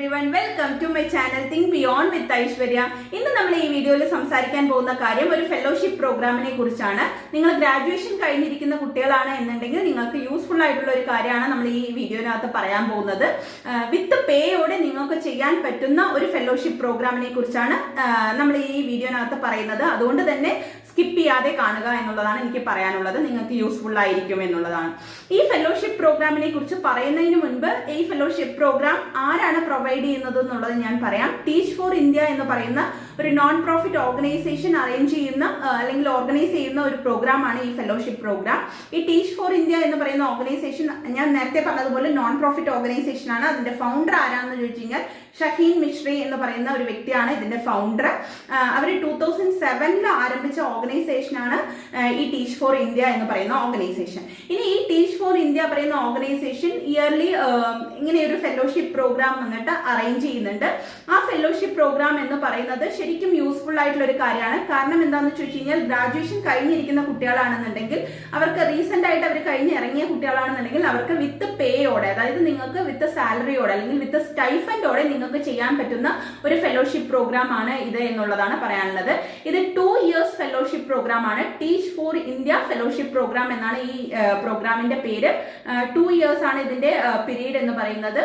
everyone, welcome to my channel Think Beyond with Aishwarya. ഇന്ന് നമ്മൾ ഈ വീഡിയോയിൽ സംസാരിക്കാൻ പോകുന്ന കാര്യം ഒരു ഫെലോഷിപ്പ് പ്രോഗ്രാമിനെ കുറിച്ചാണ്. നിങ്ങൾ ഗ്രാജുവേഷൻ കഴിഞ്ഞിരിക്കുന്ന കുട്ടികളാണ് എന്നുണ്ടെങ്കിൽ നിങ്ങൾക്ക് യൂസ്ഫുൾ ആയിട്ടുള്ള ഒരു കാര്യമാണ് നമ്മൾ ഈ വീഡിയോനകത്ത് പറയാൻ പോകുന്നത്. വിത്ത് പേയോടെ നിങ്ങൾക്ക് ചെയ്യാൻ പറ്റുന്ന ഒരു ഫെലോഷിപ്പ് പ്രോഗ്രാമിനെ കുറിച്ചാണ് നമ്മൾ ഈ വീഡിയോനകത്ത് പറയുന്നത്. അതുകൊണ്ട് തന്നെ സ്കിപ്പ് ചെയ്യാതെ കാണുക എന്നുള്ളതാണ് എനിക്ക് പറയാനുള്ളത്. നിങ്ങൾക്ക് യൂസ്ഫുൾ ആയിരിക്കും എന്നുള്ളതാണ്. ഈ ഫെലോഷിപ്പ് പ്രോഗ്രാമിനെ കുറിച്ച് പറയുന്നതിന് മുൻപ് ഈ ഫെലോഷിപ്പ് പ്രോഗ്രാം ആരാണ് പ്രൊവൈഡ് ചെയ്യുന്നത് എന്നുള്ളത് ഞാൻ പറയാം. ടീച്ച് ഫോർ ഇന്ത്യ എന്ന് പറയുന്ന ഒരു നോൺ പ്രോഫിറ്റ് ഓർഗനൈസേഷൻ അറേഞ്ച് ചെയ്യുന്ന അല്ലെങ്കിൽ ഓർഗനൈസ് ചെയ്യുന്ന ഒരു പ്രോഗ്രാമാണ് ഈ ഫെലോഷിപ്പ് പ്രോഗ്രാം. ഈ ടീച്ച് ഫോർ ഇന്ത്യ എന്ന് പറയുന്ന ഓർഗനൈസേഷൻ ഞാൻ നേരത്തെ പറഞ്ഞതുപോലെ നോൺ പ്രോഫിറ്റ് ഓർഗനൈസേഷൻ ആണ്. അതിന്റെ ഫൗണ്ടർ ആരാണെന്ന് ചോദിച്ചു കഴിഞ്ഞാൽ ഷഹീൻ മിശ്രി എന്ന് പറയുന്ന ഒരു വ്യക്തിയാണ് ഇതിന്റെ ഫൗണ്ടർ. അവർ 2007 ആരംഭിച്ച ഓർഗനൈസേഷനാണ് ഈ ടീച്ച് ഫോർ ഇന്ത്യ എന്ന് പറയുന്ന ഓർഗനൈസേഷൻ. ഇനി ഈ ടീച്ച് ഫോർ ഇന്ത്യ പറയുന്ന ഓർഗനൈസേഷൻ ഇയർലി ഇങ്ങനെ ഒരു ഫെലോഷിപ്പ് പ്രോഗ്രാം വന്നിട്ട് അറേഞ്ച് ചെയ്യുന്നുണ്ട്. ആ ഫെലോഷിപ്പ് പ്രോഗ്രാം എന്ന് പറയുന്നത് ശരിക്കും യൂസ്ഫുൾ ആയിട്ടുള്ള ഒരു കാര്യമാണ്. കാരണം എന്താണെന്ന് ചോദിച്ചു കഴിഞ്ഞാൽ ഗ്രാജുവേഷൻ കഴിഞ്ഞിരിക്കുന്ന കുട്ടികളാണെന്നുണ്ടെങ്കിൽ അവർക്ക് റീസെന്റ് ആയിട്ട് അവർ കഴിഞ്ഞ് ഇറങ്ങിയ കുട്ടികളാണെന്നുണ്ടെങ്കിൽ അവർക്ക് വിത്ത് പേയോടെ, അതായത് നിങ്ങൾക്ക് വിത്ത് സാലറിയോടെ അല്ലെങ്കിൽ വിത്ത് സ്റ്റൈഫൻഡോടെ നിങ്ങൾക്ക് ചെയ്യാൻ പറ്റുന്ന ഒരു ഫെലോഷിപ്പ് പ്രോഗ്രാം ആണ് ഇത് എന്നുള്ളതാണ് പറയാനുള്ളത്. ഇത് 2 years ഫെലോഷിപ്പ് പ്രോഗ്രാം ആണ്. Teach for India fellowship programme എന്നാണ് ഈ പ്രോഗ്രാമിന്റെ പേര്. 2 years ആണ് ഇതിന്റെ പീരീഡ് എന്ന് പറയുന്നത്.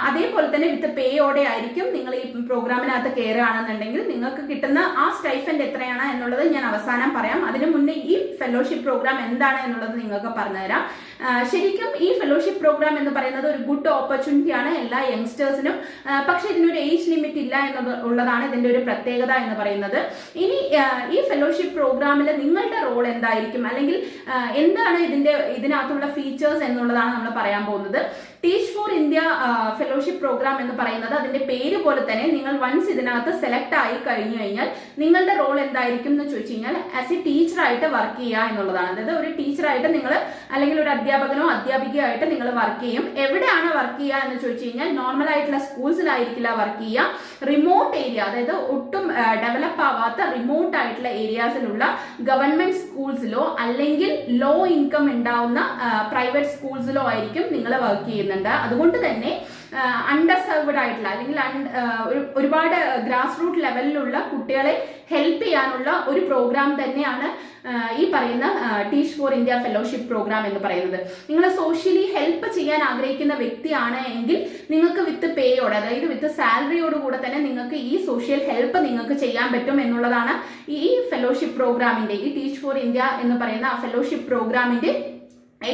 അതേപോലെ തന്നെ വിത്ത് പേയോടെ ആയിരിക്കും. നിങ്ങൾ ഈ പ്രോഗ്രാമിനകത്ത് കയറുകയാണെന്നുണ്ടെങ്കിൽ നിങ്ങൾക്ക് കിട്ടുന്ന ആ സ്റ്റൈഫൻഡ് എത്രയാണ് എന്നുള്ളത് ഞാൻ അവസാനം പറയാം. അതിനു മുന്നേ ഈ ഫെലോഷിപ്പ് പ്രോഗ്രാം എന്താണ് എന്നുള്ളത് നിങ്ങൾക്ക് പറഞ്ഞുതരാം. ശരിക്കും ഈ ഫെലോഷിപ്പ് പ്രോഗ്രാം എന്ന് പറയുന്നത് ഒരു ഗുഡ് ഓപ്പർച്യൂണിറ്റി ആണ് എല്ലാ യങ്സ്റ്റേഴ്സിനും. പക്ഷെ ഇതിനൊരു ഏജ് ലിമിറ്റ് ഇല്ല എന്നുള്ളതാണ് ഇതിന്റെ ഒരു പ്രത്യേകത എന്ന് പറയുന്നത്. ഇനി ഈ ഫെലോഷിപ്പ് പ്രോഗ്രാമിൽ നിങ്ങളുടെ റോൾ എന്തായിരിക്കും അല്ലെങ്കിൽ എന്താണ് ഇതിനകത്തുള്ള ഫീച്ചേഴ്സ് എന്നുള്ളതാണ് നമ്മൾ പറയാൻ പോകുന്നത്. Teach for India fellowship programme എന്ന് പറയുന്നത് അതിന്റെ പേര് പോലെ തന്നെ നിങ്ങൾ വൺസ് ഇതിനകത്ത് സെലക്ട് ആയി കഴിഞ്ഞു കഴിഞ്ഞാൽ നിങ്ങളുടെ റോൾ എന്തായിരിക്കും എന്ന് ചോദിച്ചു കഴിഞ്ഞാൽ ആസ് എ ടീച്ചറായിട്ട് വർക്ക് ചെയ്യുക എന്നുള്ളതാണ്. അതായത് ഒരു ടീച്ചറായിട്ട് നിങ്ങൾ അല്ലെങ്കിൽ ഒരു അധ്യാപകനോ അധ്യാപികയോ ആയിട്ട് നിങ്ങൾ വർക്ക് ചെയ്യും. എവിടെയാണ് വർക്ക് ചെയ്യുക എന്ന് ചോദിച്ചു കഴിഞ്ഞാൽ നോർമൽ ആയിട്ടുള്ള സ്കൂൾസിലായിരിക്കില്ല വർക്ക് ചെയ്യുക. റിമോട്ട് ഏരിയ, അതായത് ഒട്ടും ഡെവലപ്പ് ആവാത്ത റിമോട്ട് ആയിട്ടുള്ള ഏരിയാസിലുള്ള ഗവൺമെന്റ് സ്കൂൾസിലോ അല്ലെങ്കിൽ ലോ ഇൻകം ഉണ്ടാവുന്ന പ്രൈവറ്റ് സ്കൂൾസിലോ ആയിരിക്കും നിങ്ങൾ വർക്ക് ചെയ്യുന്നത്. അതുകൊണ്ട് തന്നെ അണ്ടർസർവ്ഡ് ആയിട്ടുള്ള അല്ലെങ്കിൽ ഒരുപാട് ഗ്രാസ് റൂട്ട് ലെവലിലുള്ള കുട്ടികളെ ഹെൽപ്പ് ചെയ്യാനുള്ള ഒരു പ്രോഗ്രാം തന്നെയാണ് ഈ പറയുന്ന teach for India fellowship programme എന്ന് പറയുന്നത്. നിങ്ങൾ സോഷ്യലി ഹെൽപ്പ് ചെയ്യാൻ ആഗ്രഹിക്കുന്ന വ്യക്തിയാണ് എങ്കിൽ നിങ്ങൾക്ക് വിത്ത് പേയോടെ, അതായത് വിത്ത് സാലറിയോട് കൂടെ തന്നെ നിങ്ങൾക്ക് ഈ സോഷ്യൽ ഹെൽപ്പ് നിങ്ങൾക്ക് ചെയ്യാൻ പറ്റും എന്നുള്ളതാണ് ഈ ഫെലോഷിപ്പ് പ്രോഗ്രാമിന്റെ, ഈ ടീച്ച് ഫോർ ഇന്ത്യ എന്ന് പറയുന്ന ഫെലോഷിപ്പ് പ്രോഗ്രാമിന്റെ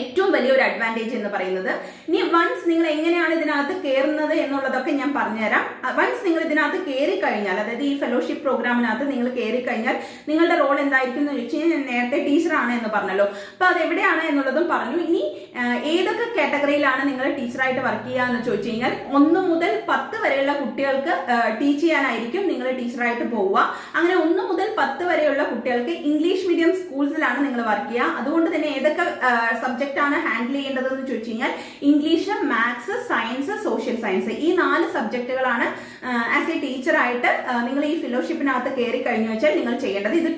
ഏറ്റവും വലിയൊരു അഡ്വാൻറ്റേജ് എന്ന് പറയുന്നത്. ഇനി വൺസ് നിങ്ങൾ എങ്ങനെയാണ് ഇതിനകത്ത് കയറുന്നത് എന്നുള്ളതൊക്കെ ഞാൻ പറഞ്ഞുതരാം. വൺസ് നിങ്ങൾ ഇതിനകത്ത് കയറി കഴിഞ്ഞാൽ, അതായത് ഈ ഫെലോഷിപ്പ് പ്രോഗ്രാമിനകത്ത് നിങ്ങൾ കയറി കഴിഞ്ഞാൽ നിങ്ങളുടെ റോൾ എന്തായിരിക്കും എന്ന് ചോദിച്ചു കഴിഞ്ഞാൽ ഞാൻ നേരത്തെ ടീച്ചറാണ് എന്ന് പറഞ്ഞല്ലോ. അപ്പൊ അത് എവിടെയാണ് എന്നുള്ളതും പറഞ്ഞു. ഇനി ഏതൊക്കെ കാറ്റഗറിയിലാണ് നിങ്ങൾ ടീച്ചറായിട്ട് വർക്ക് ചെയ്യുക എന്ന് ചോദിച്ചു കഴിഞ്ഞാൽ 1 മുതൽ 10 വരെയുള്ള കുട്ടികൾക്ക് ടീച്ച് ചെയ്യാനായിരിക്കും നിങ്ങൾ ടീച്ചറായിട്ട് പോവുക. അങ്ങനെ 1 മുതൽ 10 വരെയുള്ള കുട്ടികൾക്ക് ഇംഗ്ലീഷ് മീഡിയം സ്കൂൾസിലാണ് നിങ്ങൾ വർക്ക് ചെയ്യുക. അതുകൊണ്ട് തന്നെ ഏതൊക്കെ സബ്ജക്റ്റ് ആണ് ഹാൻഡിൽ ചെയ്യേണ്ടതെന്ന് ചോദിച്ചു കഴിഞ്ഞാൽ English, maths, science, social science, ഈ 4 സബ്ജക്റ്റുകളാണ് ആസ് എ ടീച്ചറായിട്ട് നിങ്ങൾ ഈ ഫെലോഷിപ്പിനകത്ത് കയറി കഴിഞ്ഞു വെച്ചാൽ നിങ്ങൾ ചെയ്യേണ്ടത്. ഇത്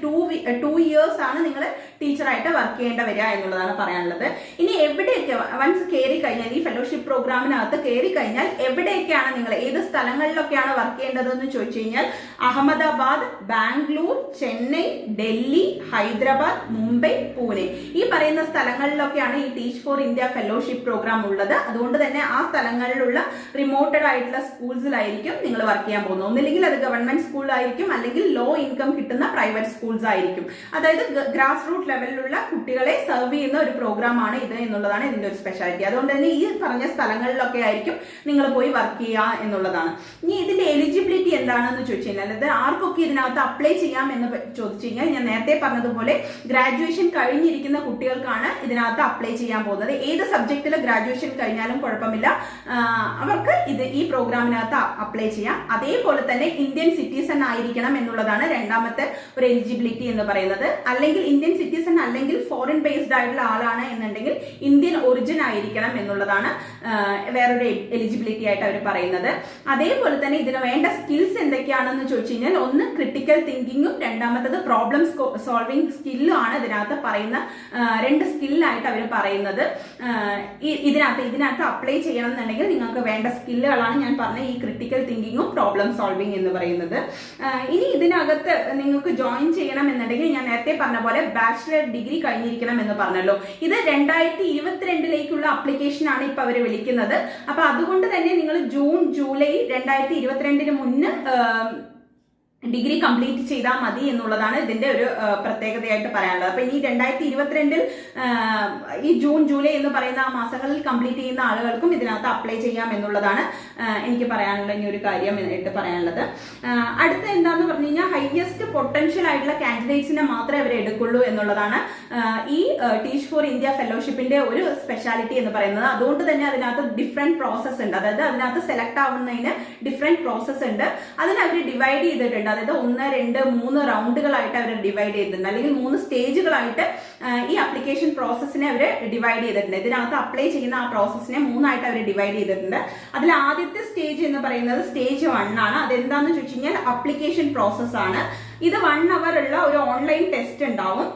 2 years ആണ് നിങ്ങൾ ടീച്ചറായിട്ട് വർക്ക് ചെയ്യേണ്ട വരിക എന്നുള്ളതാണ് പറയാനുള്ളത്. ഇനി എവിടെയൊക്കെ വൺസ് കയറി കഴിഞ്ഞാൽ ഈ ഫെലോഷിപ്പ് പ്രോഗ്രാമിനകത്ത് കയറി കഴിഞ്ഞാൽ എവിടെയൊക്കെയാണ് നിങ്ങൾ ഏത് സ്ഥലങ്ങളിലൊക്കെയാണ് വർക്ക് ചെയ്യേണ്ടതെന്ന് ചോദിച്ചു കഴിഞ്ഞാൽ അഹമ്മദാബാദ്, ബാംഗ്ലൂർ, ചെന്നൈ, ഡൽഹി, ഹൈദരാബാദ്, മുംബൈ, പൂനെ, ഈ പറയുന്ന സ്ഥലങ്ങളിലൊക്കെയാണ് ഈ teach for India fellowship programme ഉള്ളത്. അതുകൊണ്ട് തന്നെ ആ സ്ഥലങ്ങളിലുള്ള റിമോട്ടഡ് ആയിട്ടുള്ള സ്കൂൾസിലായിരിക്കും നിങ്ങൾ വർക്ക് ചെയ്യാൻ പോകുന്നത്. ഒന്നില്ലെങ്കിൽ അത് ഗവൺമെന്റ് സ്കൂളായിരിക്കും അല്ലെങ്കിൽ ലോ ഇൻകം കിട്ടുന്ന പ്രൈവറ്റ് സ്കൂൾസ് ആയിരിക്കും. അതായത് ഗ്രാസ് റൂട്ട് ലെവലിലുള്ള കുട്ടികളെ സെർവ് ചെയ്യുന്ന ഒരു പ്രോഗ്രാം ആണ് ഇത് എന്നുള്ളതാണ് ഇതിന്റെ ഒരു സ്പെഷ്യാലിറ്റി. അതുകൊണ്ട് തന്നെ ഈ പറഞ്ഞ സ്ഥലങ്ങളിലൊക്കെ ആയിരിക്കും നിങ്ങൾ പോയി വർക്ക് ചെയ്യുക എന്നുള്ളതാണ്. ഇനി ഇതിന്റെ എലിജിബിലിറ്റി എന്താണെന്ന് ചോദിച്ചു കഴിഞ്ഞാൽ, അതായത് ആർക്കൊക്കെ ഇതിനകത്ത് അപ്ലൈ ചെയ്യാം എന്ന് ചോദിച്ചു കഴിഞ്ഞാൽ ഞാൻ നേരത്തെ പറഞ്ഞതുപോലെ ഗ്രാജുവേഷൻ കഴിഞ്ഞിരിക്കുന്ന കുട്ടികൾക്കാണ് ഇതിനകത്ത് അപ്ലൈ ചെയ്യാൻ പോകുന്നത്. ഏത് സബ്ജക്റ്റിൽ ഗ്രാജുവേഷൻ കഴിഞ്ഞാലും കുഴപ്പമില്ല, അവർക്ക് ഈ പ്രോഗ്രാമിനകത്ത് അപ്ലൈ ചെയ്യാം. അതേപോലെ തന്നെ ഇന്ത്യൻ സിറ്റിസൺ ആയിരിക്കണം എന്നുള്ളതാണ് രണ്ടാമത്തെ ഒരു എലിജിബിലിറ്റി എന്ന് പറയുന്നത്. അല്ലെങ്കിൽ ഇന്ത്യൻ സിറ്റിസൺ അല്ലെങ്കിൽ ഫോറിൻ ബേസ്ഡ് ആയിട്ടുള്ള ആളാണ് എന്നുണ്ടെങ്കിൽ ഇന്ത്യൻ ഒറിജിൻ ആയിരിക്കണം എന്നുള്ളതാണ് വേറൊരു എലിജിബിലിറ്റി ആയിട്ട് അവർ പറയുന്നത്. അതേപോലെ തന്നെ ഇതിന് വേണ്ട സ്കിൽസ് എന്തൊക്കെയാണെന്ന് ചോദിച്ചു കഴിഞ്ഞാൽ ഒന്ന് ക്രിട്ടിക്കൽ തിങ്കിങ്ങും രണ്ടാമത്തത് പ്രോബ്ലം സോൾവിംഗ് സ്കില്ലും ആണ് ഇതിനകത്ത് പറയുന്ന 2 സ്കില്ലായിട്ട് അവർ അവർ പറയുന്നത് ഇതിനകത്ത് അപ്ലൈ ചെയ്യണം എന്നുണ്ടെങ്കിൽ നിങ്ങൾക്ക് വേണ്ട സ്കില്ലുകളാണ് ഞാൻ പറഞ്ഞ ഈ ക്രിട്ടിക്കൽ തിങ്കിങ്ങും പ്രോബ്ലം സോൾവിങ് എന്ന് പറയുന്നത്. ഇനി ഇതിനകത്ത് നിങ്ങൾക്ക് ജോയിൻ ചെയ്യണം എന്നുണ്ടെങ്കിൽ ഞാൻ നേരത്തെ പറഞ്ഞ പോലെ ബാച്ചിലർ ഡിഗ്രി കഴിഞ്ഞിരിക്കണം എന്ന് പറഞ്ഞല്ലോ. ഇത് 2022 അപ്ലിക്കേഷൻ ആണ് ഇപ്പൊ അവർ വിളിക്കുന്നത്. അപ്പൊ അതുകൊണ്ട് തന്നെ നിങ്ങൾ ജൂൺ ജൂലൈ 2022 മുന്നേ ഡിഗ്രി കംപ്ലീറ്റ് ചെയ്താൽ മതി എന്നുള്ളതാണ് ഇതിന്റെ ഒരു പ്രത്യേകതയായിട്ട് പറയാനുള്ളത്. അപ്പൊ ഇനി 2022 ഈ ജൂൺ ജൂലൈ എന്ന് പറയുന്ന ആ മാസങ്ങളിൽ കംപ്ലീറ്റ് ചെയ്യുന്ന ആളുകൾക്കും ഇതിനകത്ത് അപ്ലൈ ചെയ്യാം എന്നുള്ളതാണ് എനിക്ക് പറയാനുള്ള ഇനി ഒരു കാര്യം ആയിട്ട് പറയാനുള്ളത്. അടുത്ത എന്താന്ന് പറഞ്ഞു കഴിഞ്ഞാൽ ഹയസ്റ്റ് പൊട്ടൻഷ്യൽ ആയിട്ടുള്ള കാൻഡിഡേറ്റ്സിനെ മാത്രമേ അവർ എടുക്കുള്ളൂ എന്നുള്ളതാണ് ഈ ടീച്ച് ഫോർ ഇന്ത്യ ഫെലോഷിപ്പിന്റെ ഒരു സ്പെഷ്യാലിറ്റി എന്ന് പറയുന്നത്. അതുകൊണ്ട് തന്നെ അതിനകത്ത് ഡിഫറെന്റ് പ്രോസസ് ഉണ്ട്. അതായത് അതിനകത്ത് സെലക്ട് ആവുന്നതിന് ഡിഫറെന്റ് പ്രോസസ് ഉണ്ട്. അതിന് അവർ ഡിവൈഡ് ചെയ്തിട്ടുണ്ട്. അതായത് 1, 2, 3 റൗണ്ടുകളായിട്ട് അവർ ഡിവൈഡ് ചെയ്തിട്ടുണ്ട്, അല്ലെങ്കിൽ 3 സ്റ്റേജുകളായിട്ട് ഈ അപ്ലിക്കേഷൻ പ്രോസസ്സിനെ അവർ ഡിവൈഡ് ചെയ്തിട്ടുണ്ട്. ഇതിനകത്ത് അപ്ലൈ ചെയ്യുന്ന ആ പ്രോസസ്സിനെ 3 ആയിട്ട് അവർ ഡിവൈഡ് ചെയ്തിട്ടുണ്ട്. അതിൽ ആദ്യത്തെ സ്റ്റേജ് എന്ന് പറയുന്നത് സ്റ്റേജ് 1 ആണ്. അതെന്താന്ന് ചോദിച്ചു കഴിഞ്ഞാൽ അപ്ലിക്കേഷൻ പ്രോസസ് ആണ്. ഇത് 1 അവർ ഉള്ള ഒരു ഓൺലൈൻ ടെസ്റ്റ് ഉണ്ടാവും.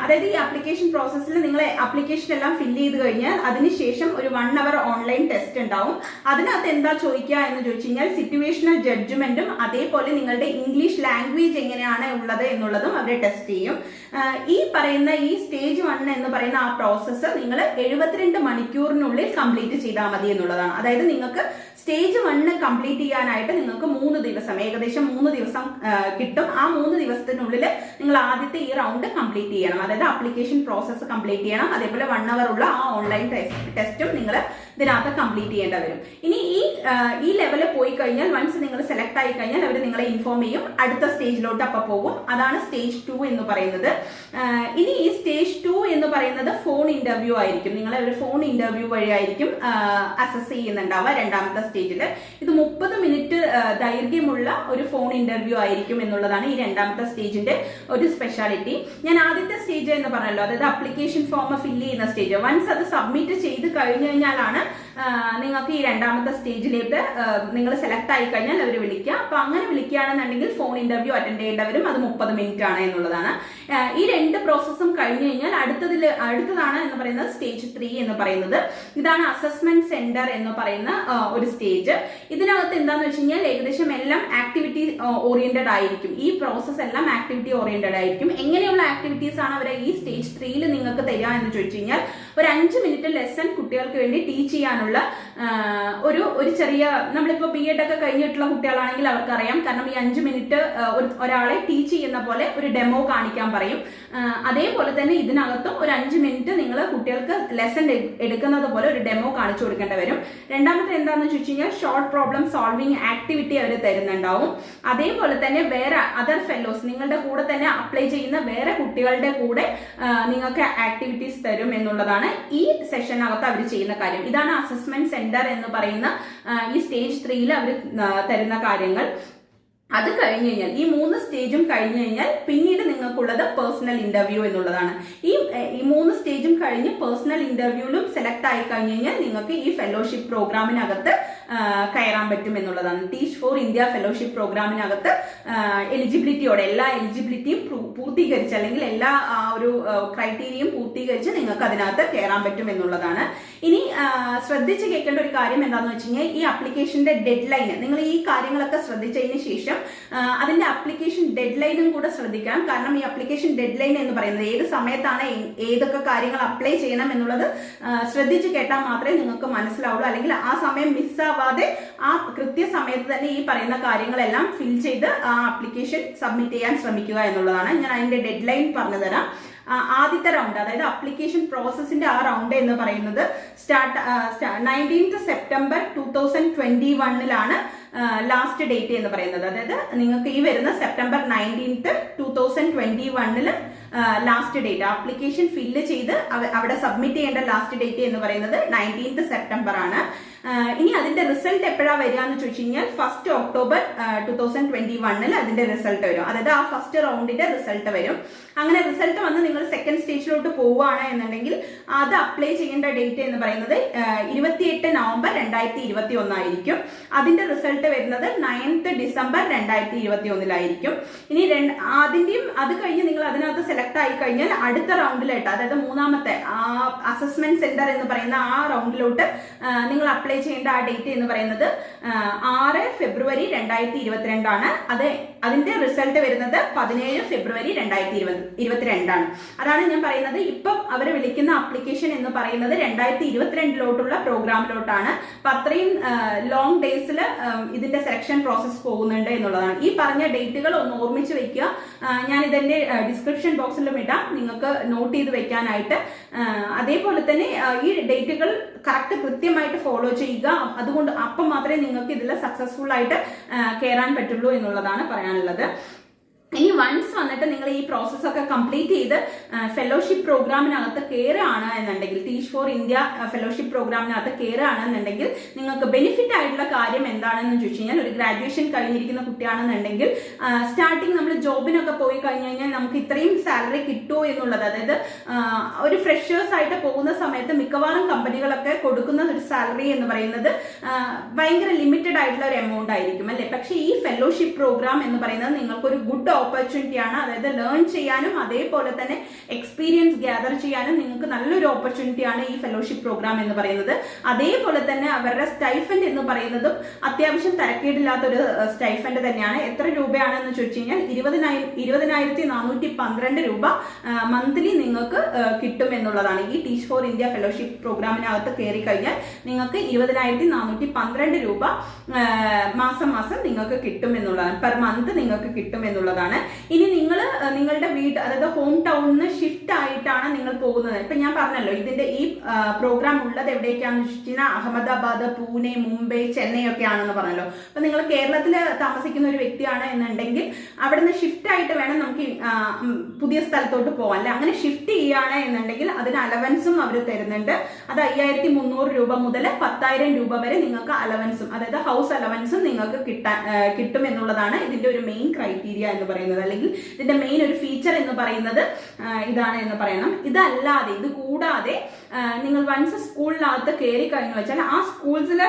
അതായത് ഈ ആപ്ലിക്കേഷൻ പ്രോസസ്സിൽ നിങ്ങൾ ആപ്ലിക്കേഷൻ എല്ലാം ഫില്ല് ചെയ്ത് കഴിഞ്ഞാൽ അതിനുശേഷം ഒരു 1 അവർ ഓൺലൈൻ ടെസ്റ്റ് ഉണ്ടാവും. അതിനകത്ത് എന്താ ചോദിക്കുക എന്ന് ചോദിച്ചു കഴിഞ്ഞാൽ സിറ്റുവേഷണൽ ജഡ്ജ്മെന്റും അതേപോലെ നിങ്ങളുടെ ഇംഗ്ലീഷ് ലാംഗ്വേജ് എങ്ങനെയാണ് ഉള്ളത് എന്നുള്ളതും അവർ ടെസ്റ്റ് ചെയ്യും. ഈ പറയുന്ന ഈ സ്റ്റേജ് 1 എന്ന് പറയുന്ന ആ പ്രോസസ്സ് നിങ്ങൾ 72 മണിക്കൂറിനുള്ളിൽ കംപ്ലീറ്റ് ചെയ്താൽ മതി എന്നുള്ളതാണ്. അതായത് നിങ്ങൾക്ക് സ്റ്റേജ് 1 കംപ്ലീറ്റ് ചെയ്യാനായിട്ട് നിങ്ങൾക്ക് 3 ദിവസം, ഏകദേശം 3 ദിവസം കിട്ടും. ആ 3 ദിവസത്തിനുള്ളിൽ നിങ്ങൾ ആദ്യത്തെ ഈ റൗണ്ട് കംപ്ലീറ്റ് ചെയ്യണം. അതായത് ആപ്ലിക്കേഷൻ പ്രോസസ്സ് കംപ്ലീറ്റ് ചെയ്യണം. അതേപോലെ 1 അവർ ഉള്ള ആ ഓൺലൈൻ ടെസ്റ്റും നിങ്ങൾ ഇതിനകത്ത് കംപ്ലീറ്റ് ചെയ്യേണ്ടി വരും. ഇനി ഈ ലെവലിൽ പോയി കഴിഞ്ഞാൽ വൺസ് നിങ്ങൾ സെലക്ട് ആയി കഴിഞ്ഞാൽ അവർ നിങ്ങളെ ഇൻഫോം ചെയ്യും. അടുത്ത സ്റ്റേജിലോട്ട് അപ്പൊ പോകും. അതാണ് സ്റ്റേജ് 2 എന്ന് പറയുന്നത്. ഇനി ഈ സ്റ്റേജ് 2 എന്ന് പറയുന്നത് ഫോൺ ഇന്റർവ്യൂ ആയിരിക്കും. നിങ്ങളെ ഒരു ഫോൺ ഇന്റർവ്യൂ വഴിയായിരിക്കും അസസ് ചെയ്യുന്നുണ്ടാവുക രണ്ടാമത്തെ സ്റ്റേജിൽ. ഇത് 30 മിനിറ്റ് ദൈർഘ്യമുള്ള ഒരു ഫോൺ ഇന്റർവ്യൂ ആയിരിക്കും എന്നുള്ളതാണ് ഈ രണ്ടാമത്തെ സ്റ്റേജിന്റെ ഒരു സ്പെഷ്യാലിറ്റി. ഞാൻ ആദ്യത്തെ സ്റ്റേജ് എന്ന് പറഞ്ഞല്ലോ, അതായത് അപ്ലിക്കേഷൻ ഫോം ഫില്ല് ചെയ്യുന്ന സ്റ്റേജ്. വൺസ് അത് സബ്മിറ്റ് ചെയ്ത് കഴിഞ്ഞു കഴിഞ്ഞാലാണ് നിങ്ങൾക്ക് ഈ രണ്ടാമത്തെ സ്റ്റേജിലേക്ക് നിങ്ങൾ സെലക്ട് ആയി കഴിഞ്ഞാൽ അവർ വിളിക്കുക. അപ്പൊ അങ്ങനെ വിളിക്കുകയാണെന്നുണ്ടെങ്കിൽ ഫോൺ ഇന്റർവ്യൂ അറ്റൻഡ് ചെയ്യേണ്ടവരും അത് 30 മിനിറ്റ് ആണ് എന്നുള്ളതാണ്. ഈ 2 പ്രോസസ്സും കഴിഞ്ഞു കഴിഞ്ഞാൽ അടുത്തതാണ് എന്ന് പറയുന്നത് സ്റ്റേജ് 3 എന്ന് പറയുന്നത്. ഇതാണ് അസസ്മെന്റ് സെന്റർ എന്ന് പറയുന്ന ഒരു സ്റ്റേജ്. ഇതിനകത്ത് എന്താന്ന് വെച്ച് കഴിഞ്ഞാൽ ഏകദേശം എല്ലാം ആക്ടിവിറ്റി ഓറിയന്റഡ് ആയിരിക്കും. ഈ പ്രോസസ് എല്ലാം ആക്ടിവിറ്റി ഓറിയന്റഡ് ആയിരിക്കും. എങ്ങനെയുള്ള ആക്ടിവിറ്റീസ് ആണ് അവർ ഈ സ്റ്റേജ് 3 നിങ്ങൾക്ക് തരിക എന്ന് ചോദിച്ചു കഴിഞ്ഞാൽ ഒരു 5 മിനിറ്റ് ലെസൺ കുട്ടികൾക്ക് വേണ്ടി ടീച്ച് ചെയ്യാനുള്ള ഒരു ചെറിയ, നമ്മളിപ്പോ BEd ഒക്കെ കഴിഞ്ഞിട്ടുള്ള കുട്ടികളാണെങ്കിൽ അവർക്കറിയാം. കാരണം ഈ 5 മിനിറ്റ് ഒരാളെ ടീച്ച് ചെയ്യുന്ന പോലെ ഒരു ഡെമോ കാണിക്കാൻ പറയും. അതേപോലെ തന്നെ ഇതിനകത്തും ഒരു 5 മിനിറ്റ് നിങ്ങൾ കുട്ടികൾക്ക് ലെസൺ എടുക്കുന്നത് പോലെ ഒരു ഡെമോ കാണിച്ചു കൊടുക്കേണ്ടി വരും. രണ്ടാമത്തെ എന്താണെന്ന് ചോദിച്ചു കഴിഞ്ഞാൽ ഷോർട്ട് പ്രോബ്ലം സോൾവിങ് ആക്ടിവിറ്റി അവർ തരുന്നുണ്ടാവും. അതേപോലെ തന്നെ വേറെ അതർ ഫെലോസ്, നിങ്ങളുടെ കൂടെ തന്നെ അപ്ലൈ ചെയ്യുന്ന വേറെ കുട്ടികളുടെ കൂടെ നിങ്ങൾക്ക് ആക്ടിവിറ്റീസ് തരും എന്നുള്ളതാണ് ഈ സെഷനകത്ത് അവർ ചെയ്യുന്ന കാര്യം. ഇതാണ് അസസ്മെന്റ് സെന്റർ എന്ന് പറയുന്ന ഈ സ്റ്റേജ് 3 അവർ തരുന്ന കാര്യങ്ങൾ. അത് കഴിഞ്ഞു കഴിഞ്ഞാൽ ഈ 3 സ്റ്റേജും കഴിഞ്ഞു കഴിഞ്ഞാൽ പിന്നീട് നിങ്ങൾക്കുള്ളത് പേഴ്സണൽ ഇന്റർവ്യൂ എന്നുള്ളതാണ്. ഈ 3 സ്റ്റേജും കഴിഞ്ഞ് പേഴ്സണൽ ഇന്റർവ്യൂവിലും സെലക്ട് ആയി കഴിഞ്ഞു കഴിഞ്ഞാൽ നിങ്ങൾക്ക് ഈ ഫെലോഷിപ്പ് പ്രോഗ്രാമിനകത്ത് കയറാൻ പറ്റും എന്നുള്ളതാണ്. ടീച്ച് ഫോർ ഇന്ത്യ ഫെലോഷിപ്പ് പ്രോഗ്രാമിനകത്ത് എലിജിബിലിറ്റിയോടെ എല്ലാ എലിജിബിലിറ്റിയും പൂർത്തീകരിച്ച്, അല്ലെങ്കിൽ എല്ലാ ഒരു ക്രൈറ്റീരിയയും പൂർത്തീകരിച്ച് നിങ്ങൾക്ക് അതിനകത്ത് കയറാൻ പറ്റും എന്നുള്ളതാണ്. ഇനി ശ്രദ്ധിച്ച് കേൾക്കേണ്ട ഒരു കാര്യം എന്താണെന്ന് വെച്ച് കഴിഞ്ഞാൽ ഈ ആപ്ലിക്കേഷന്റെ ഡെഡ് ലൈൻ, നിങ്ങൾ ഈ കാര്യങ്ങളൊക്കെ ശ്രദ്ധിച്ചതിന് ശേഷം അതിന്റെ ആപ്ലിക്കേഷൻ ഡെഡ് ലൈനും കൂടെ ശ്രദ്ധിക്കണം. കാരണം ഈ ആപ്ലിക്കേഷൻ ഡെഡ് ലൈൻ എന്ന് പറയുന്നത് ഏത് സമയത്താണ് ഏതൊക്കെ കാര്യങ്ങൾ അപ്ലൈ ചെയ്യണം എന്നുള്ളത് ശ്രദ്ധിച്ച് കേട്ടാൽ മാത്രമേ നിങ്ങൾക്ക് മനസ്സിലാവുള്ളൂ. അല്ലെങ്കിൽ ആ സമയം മിസ്സാവാതെ ആ കൃത്യസമയത്ത് തന്നെ ഈ പറയുന്ന കാര്യങ്ങളെല്ലാം ഫിൽ ചെയ്ത് ആ ആപ്ലിക്കേഷൻ സബ്മിറ്റ് ചെയ്യാൻ ശ്രമിക്കുക എന്നുള്ളതാണ്. ഞാൻ അതിന്റെ ഡെഡ് ലൈൻ പറഞ്ഞു തരാം. ആദ്യത്തെ റൗണ്ട്, അതായത് അപ്ലിക്കേഷൻ പ്രോസസ്സിന്റെ ആ റൗണ്ട് എന്ന് പറയുന്നത് 19th സെപ്റ്റംബർ 2021 ലാസ്റ്റ് ഡേറ്റ് എന്ന് പറയുന്നത്. അതായത് നിങ്ങൾക്ക് ഈ വരുന്ന September 19th 2021 last date, application fill ചെയ്ത് അവിടെ സബ്മിറ്റ് ചെയ്യേണ്ട ലാസ്റ്റ് ഡേറ്റ് എന്ന് പറയുന്നത് 19th സെപ്റ്റംബർ ആണ്. ഇനി അതിന്റെ റിസൾട്ട് എപ്പോഴാണ് വരിക എന്ന് ചോദിച്ചു കഴിഞ്ഞാൽ 1 ഒക്ടോബർ 2021 അതിന്റെ റിസൾട്ട് വരും. അതായത് ആ ഫസ്റ്റ് റൗണ്ടിന്റെ റിസൾട്ട് വരും. അങ്ങനെ റിസൾട്ട് വന്ന് നിങ്ങൾ സെക്കൻഡ് സ്റ്റേജിലോട്ട് പോവുകയാണ് എന്നുണ്ടെങ്കിൽ അത് അപ്ലൈ ചെയ്യേണ്ട ഡേറ്റ് എന്ന് പറയുന്നത് 28 നവംബർ 2021 ആയിരിക്കും. അതിന്റെ റിസൾട്ട് വരുന്നത് 9th ഡിസംബർ 2021 ഇനി അതിന്റെയും അത് കഴിഞ്ഞ് നിങ്ങൾ അതിനകത്ത് സെലക്ട് ആയി കഴിഞ്ഞാൽ അടുത്ത റൗണ്ടിലായിട്ട്, അതായത് മൂന്നാമത്തെ അസസ്മെന്റ് സെന്റർ എന്ന് പറയുന്ന ആ റൗണ്ടിലോട്ട് നിങ്ങൾ അപ്ലൈ ചെയ്യേണ്ട ആ ഡേറ്റ് എന്ന് പറയുന്നത് 6 ഫെബ്രുവരി 2022 ആണ്. അതിന്റെ റിസൾട്ട് വരുന്നത് 17 ഫെബ്രുവരി 2022 അതാണ് ഞാൻ പറയുന്നത്. ഇപ്പം അവർ വിളിക്കുന്ന അപ്ലിക്കേഷൻ എന്ന് പറയുന്നത് 2022 പ്രോഗ്രാമിലോട്ടാണ്. അപ്പൊ അത്രയും ലോങ് ഡേയ്സിൽ ഇതിന്റെ സെലക്ഷൻ പ്രോസസ് പോകുന്നുണ്ട് എന്നുള്ളതാണ്. ഈ പറഞ്ഞ ഡേറ്റുകൾ ഒന്ന് ഓർമ്മിച്ച് വെക്കുക. ഞാൻ ഇതിന്റെ ഡിസ്ക്രിപ്ഷൻ ബോക്സിലും ഇടാം നിങ്ങൾക്ക് നോട്ട് ചെയ്ത് വെക്കാനായിട്ട്. അതേപോലെ തന്നെ ഈ ഡേറ്റുകൾ കറക്റ്റ് കൃത്യമായിട്ട് ഫോളോ ചെയ്യുക. അതുകൊണ്ട് അപ്പം മാത്രമേ നിങ്ങൾക്ക് ഇതിൽ സക്സസ്ഫുൾ ആയിട്ട് കയറാൻ പറ്റുള്ളൂ എന്നുള്ളതാണ് പറയാനുള്ളത്. ഇനി വൺസ് വന്നിട്ട് നിങ്ങൾ ഈ പ്രോസസ് ഒക്കെ കംപ്ലീറ്റ് ചെയ്ത് ഫെലോഷിപ്പ് പ്രോഗ്രാമിനകത്ത് കയറുകയാണ് എന്നുണ്ടെങ്കിൽ, ടീച്ച് ഫോർ ഇന്ത്യ ഫെലോഷിപ്പ് പ്രോഗ്രാമിനകത്ത് കയറുകയാണെന്നുണ്ടെങ്കിൽ നിങ്ങൾക്ക് ബെനിഫിറ്റ് ആയിട്ടുള്ള കാര്യം എന്താണെന്ന് ചോദിച്ചു കഴിഞ്ഞാൽ, ഒരു ഗ്രാജുവേഷൻ കഴിഞ്ഞിരിക്കുന്ന കുട്ടിയാണെന്നുണ്ടെങ്കിൽ സ്റ്റാർട്ടിങ് നമ്മൾ ജോബിനൊക്കെ പോയി കഴിഞ്ഞു കഴിഞ്ഞാൽ നമുക്ക് ഇത്രയും സാലറി കിട്ടുമോ എന്നുള്ളത്, അതായത് ഒരു ഫ്രഷേഴ്സ് ആയിട്ട് പോകുന്ന സമയത്ത് മിക്കവാറും കമ്പനികളൊക്കെ കൊടുക്കുന്ന ഒരു സാലറി എന്ന് പറയുന്നത് ഭയങ്കര ലിമിറ്റഡ് ആയിട്ടുള്ള ഒരു എമൗണ്ട് ആയിരിക്കും അല്ലെ. പക്ഷേ ഈ ഫെലോഷിപ്പ് പ്രോഗ്രാം എന്ന് പറയുന്നത് നിങ്ങൾക്കൊരു ഗുഡ് ഓപ്പർച്യൂണിറ്റി ആണ്. അതായത് ലേൺ ചെയ്യാനും അതേപോലെ തന്നെ എക്സ്പീരിയൻസ് ഗ്യാദർ ചെയ്യാനും നിങ്ങൾക്ക് നല്ലൊരു ഓപ്പർച്യൂണിറ്റി ആണ് ഈ ഫെലോഷിപ്പ് പ്രോഗ്രാം എന്ന് പറയുന്നത്. അതേപോലെ തന്നെ അവരുടെ സ്റ്റൈഫൻഡ് എന്ന് പറയുന്നതും അത്യാവശ്യം തരക്കേടില്ലാത്തൊരു സ്റ്റൈഫൻഡ് തന്നെയാണ്. എത്ര രൂപയാണെന്ന് ചോദിച്ചു കഴിഞ്ഞാൽ 20,412 രൂപ മന്ത്ലി നിങ്ങൾക്ക് കിട്ടും എന്നുള്ളതാണ്. ഈ ടീച്ച് ഫോർ ഇന്ത്യ ഫെലോഷിപ്പ് പ്രോഗ്രാമിനകത്ത് കയറി കഴിഞ്ഞാൽ നിങ്ങൾക്ക് 20,412 രൂപ മാസം നിങ്ങൾക്ക് കിട്ടും എന്നുള്ളതാണ്. പെർ മന്ത് നിങ്ങൾക്ക് കിട്ടും എന്നുള്ളതാണ്. ഇനി നിങ്ങളുടെ വീട്, അതായത് ഹോം ടൗണിന് ഷിഫ്റ്റ് ആയിട്ടാണ് നിങ്ങൾ പോകുന്നത്. ഇപ്പൊ ഞാൻ പറഞ്ഞല്ലോ ഇതിന്റെ ഈ പ്രോഗ്രാം ഉള്ളത് എവിടേക്കാണെന്ന് വെച്ചാൽ അഹമ്മദാബാദ്, പൂനെ, മുംബൈ, ചെന്നൈ ഒക്കെ ആണെന്ന് പറഞ്ഞല്ലോ. അപ്പൊ നിങ്ങൾ കേരളത്തിൽ താമസിക്കുന്ന ഒരു വ്യക്തിയാണ് എന്നുണ്ടെങ്കിൽ അവിടുന്ന് ഷിഫ്റ്റ് ആയിട്ട് വേണം നമുക്ക് പുതിയ സ്ഥലത്തോട്ട് പോകാൻ അല്ലെ. അങ്ങനെ ഷിഫ്റ്റ് ചെയ്യുകയാണ് എന്നുണ്ടെങ്കിൽ അതിന് അലവൻസും അവർ തരുന്നുണ്ട്. അത് 5,300 രൂപ മുതൽ 10,000 രൂപ വരെ നിങ്ങൾക്ക് അലവൻസും, അതായത് ഹൗസ് അലവൻസും നിങ്ങൾക്ക് കിട്ടും എന്നുള്ളതാണ് ഇതിന്റെ ഒരു മെയിൻ ക്രൈറ്റീരിയ എന്ന് പറയുന്നത്, അല്ലെങ്കിൽ ഇതിന്റെ മെയിൻ ഒരു ഫീച്ചർ എന്ന് പറയുന്നത് ഇതാണ് എന്ന് പറയണം. ഇതല്ലാതെ, ഇത് കൂടാതെ നിങ്ങൾ വൺസ് സ്കൂളിനകത്ത് കയറി കഴിഞ്ഞു വെച്ചാൽ ആ സ്കൂൾസിൽ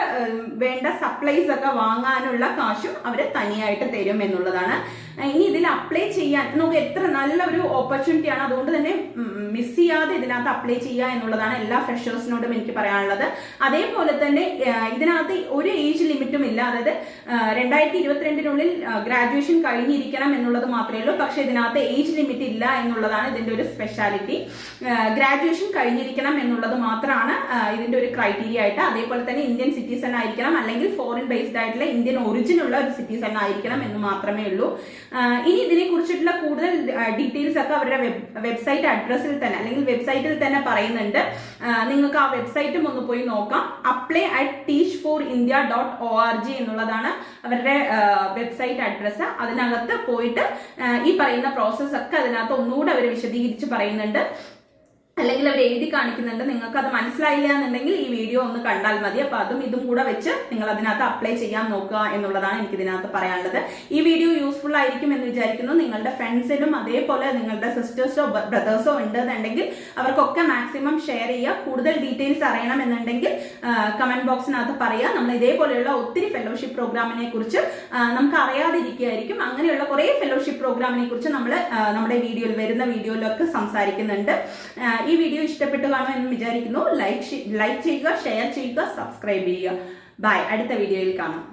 വേണ്ട സപ്ലൈസ് ഒക്കെ വാങ്ങാനുള്ള കാശും അവർ തനിയായിട്ട് തരും എന്നുള്ളതാണ്. ഇനി ഇതിൽ അപ്ലൈ ചെയ്യാൻ നമുക്ക് എത്ര നല്ലൊരു ഓപ്പർച്യൂണിറ്റി ആണ്. അതുകൊണ്ട് തന്നെ മിസ് ചെയ്യാതെ ഇതിനകത്ത് അപ്ലൈ ചെയ്യുക എന്നുള്ളതാണ് എല്ലാ ഫ്രഷേഴ്സിനോടും എനിക്ക് പറയാനുള്ളത്. അതേപോലെ തന്നെ ഇതിനകത്ത് ഒരു ഏജ് ലിമിറ്റും ഇല്ല. അതായത് 2022 ഗ്രാജുവേഷൻ കഴിഞ്ഞിരിക്കണം എന്നുള്ളത് മാത്രമേ ഉള്ളൂ. പക്ഷെ ഇതിനകത്ത് ഏജ് ലിമിറ്റ് ഇല്ല എന്നുള്ളതാണ് ഇതിന്റെ ഒരു സ്പെഷ്യാലിറ്റി. ഗ്രാജുവേഷൻ കഴിഞ്ഞിരിക്കണം എന്നുള്ളത് മാത്രമാണ് ഇതിന്റെ ഒരു ക്രൈറ്റീരിയ ആയിട്ട്. അതേപോലെ തന്നെ ഇന്ത്യൻ സിറ്റിസൺ ആയിരിക്കണം, അല്ലെങ്കിൽ ഫോറിൻ ബേസ്ഡ് ആയിട്ടുള്ള ഇന്ത്യൻ ഒറിജിൻ ഉള്ള ഒരു സിറ്റിസൺ ആയിരിക്കണം എന്ന് മാത്രമേ ഉള്ളൂ. ഇനി ഇതിനെ കുറിച്ചിട്ടുള്ള കൂടുതൽ ഡീറ്റെയിൽസ് ഒക്കെ അവരുടെ വെബ്സൈറ്റ് അഡ്രസ്സിൽ തന്നെ, അല്ലെങ്കിൽ വെബ്സൈറ്റിൽ തന്നെ പറയുന്നുണ്ട്. നിങ്ങൾക്ക് ആ വെബ്സൈറ്റും ഒന്ന് പോയി നോക്കാം. apply@teachforindia.org എന്നുള്ളതാണ് അവരുടെ വെബ്സൈറ്റ് അഡ്രസ്സ്. അതിനകത്ത് പോയിട്ട് ഈ പറയുന്ന പ്രോസസ് ഒക്കെ അതിനകത്ത് ഒന്നുകൂടെ അവർ വിശദീകരിച്ച് പറയുന്നുണ്ട്, അല്ലെങ്കിൽ അവർ എഴുതി കാണിക്കുന്നുണ്ട്. നിങ്ങൾക്ക് അത് മനസ്സിലായില്ല എന്നുണ്ടെങ്കിൽ ഈ വീഡിയോ ഒന്ന് കണ്ടാൽ മതി. അപ്പൊ അതും ഇതും കൂടെ വെച്ച് നിങ്ങൾ അതിനകത്ത് അപ്ലൈ ചെയ്യാൻ നോക്കുക എന്നുള്ളതാണ് എനിക്ക് ഇതിനകത്ത് പറയാനുള്ളത്. ഈ വീഡിയോ യൂസ്ഫുൾ ആയിരിക്കും എന്ന് വിചാരിക്കുന്നു. നിങ്ങളുടെ ഫ്രണ്ട്സിനും അതേപോലെ നിങ്ങളുടെ സിസ്റ്റേഴ്സോ ബ്രദേഴ്സോ ഉണ്ടെന്നുണ്ടെങ്കിൽ അവർക്കൊക്കെ മാക്സിമം ഷെയർ ചെയ്യുക. കൂടുതൽ ഡീറ്റെയിൽസ് അറിയണം എന്നുണ്ടെങ്കിൽ കമന്റ് ബോക്സിനകത്ത് പറയുക. നമ്മൾ ഇതേപോലെയുള്ള ഒത്തിരി ഫെലോഷിപ്പ് പ്രോഗ്രാമിനെ കുറിച്ച് നമുക്ക് അറിയാതിരിക്കുകയായിരിക്കും. അങ്ങനെയുള്ള കുറെ ഫെലോഷിപ്പ് പ്രോഗ്രാമിനെ കുറിച്ച് നമ്മൾ നമ്മുടെ വരുന്ന വീഡിയോയിലൊക്കെ സംസാരിക്കുന്നുണ്ട്. ഈ വീഡിയോ ഇഷ്ടപ്പെട്ടു കാണുമെന്ന് വിചാരിക്കുന്നു. ലൈക്ക് ചെയ്യുക, ഷെയർ ചെയ്യുക, സബ്സ്ക്രൈബ് ചെയ്യുക. ബൈ. അടുത്ത വീഡിയോയിൽ കാണാം.